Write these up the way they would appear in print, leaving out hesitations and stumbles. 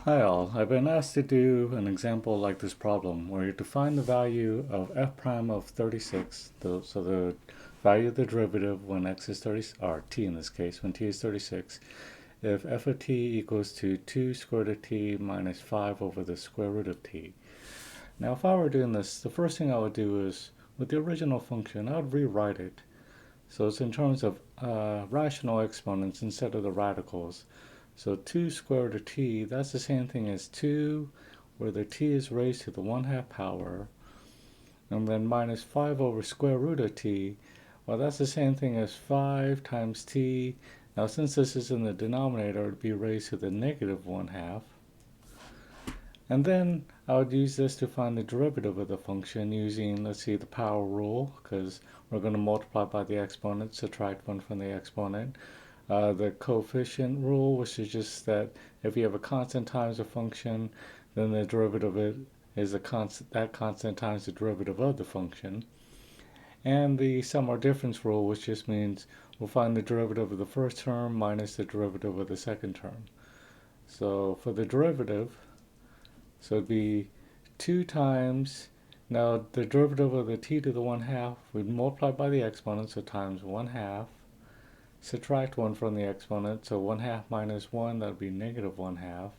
Hi all, I've been asked to do an example like this problem where you define the value of f prime of 36, so the value of the derivative when x is 30, or t in this case, when t is 36, if f of t equals to 2 square root of t minus 5 over the square root of t. Now if I were doing this, the first thing I would do is, with the original function, I would rewrite it. So it's in terms of rational exponents instead of the radicals. So 2 square root of t, that's the same thing as 2, where the t is raised to the 1/2 power, and then minus 5 over square root of t, well, that's the same thing as 5 times t. Now, since this is in the denominator, it would be raised to the negative 1/2. And then I would use this to find the derivative of the function using, let's see, the power rule, because we're going to multiply by the exponent, subtract 1 from the exponent. The coefficient rule, which is just that if you have a constant times a function, then the derivative of it is that constant times the derivative of the function. And the sum or difference rule, which just means we'll find the derivative of the first term minus the derivative of the second term. So for the derivative, so it'd be 2 times, now the derivative of the t to the 1/2, we'd multiply by the exponent, so times 1/2. Subtract 1 from the exponent, so 1/2 minus 1, that would be negative 1/2.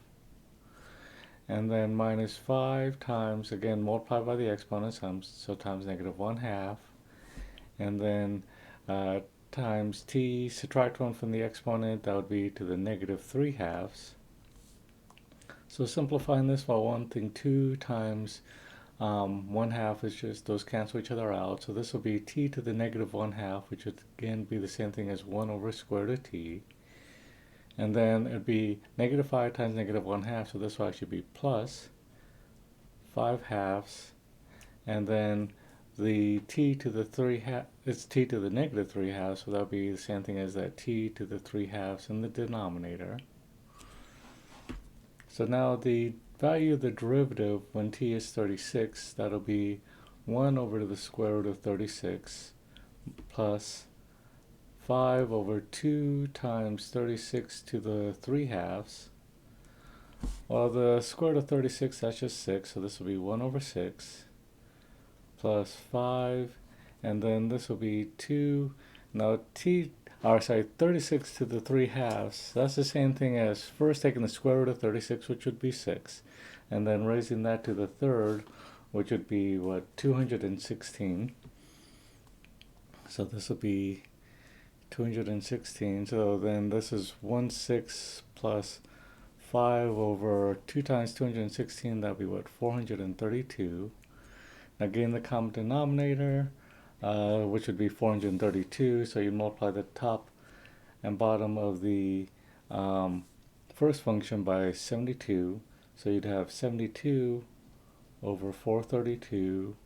And then minus 5 times, again, multiply by the exponent, so times negative 1/2. And then times t, subtract 1 from the exponent, that would be to the negative 3/2. So simplifying this by 1 thing, 2 times 1/2 is just, those cancel each other out. So this will be t to the negative 1/2, which would again be the same thing as 1 over square root of t. And then it'd be negative 5 times negative 1/2, so this will actually be plus 5/2. And then the t to the 3/2, it's t to the negative 3/2, so that'll be the same thing as that t to the 3/2 in the denominator. So now the value of the derivative when t is 36, that'll be 1 over the square root of 36 plus 5 over 2 times 36 to the 3/2. Well, the square root of 36, that's just 6, so this will be 1 over 6 plus 5, and then this will be 2. Now 36 to the 3/2, that's the same thing as first taking the square root of 36, which would be 6, and then raising that to the third, which would be, 216. So this will be 216, so then this is 1/6 plus 5 over 2 times 216, that would be 432. Now gain the common denominator, which would be 432, so you multiply the top and bottom of the first function by 72, so you'd have 72 over 432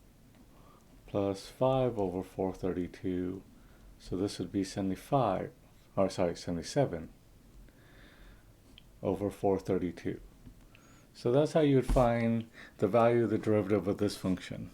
plus 5 over 432, so this would be 77 over 432. So that's how you would find the value of the derivative of this function.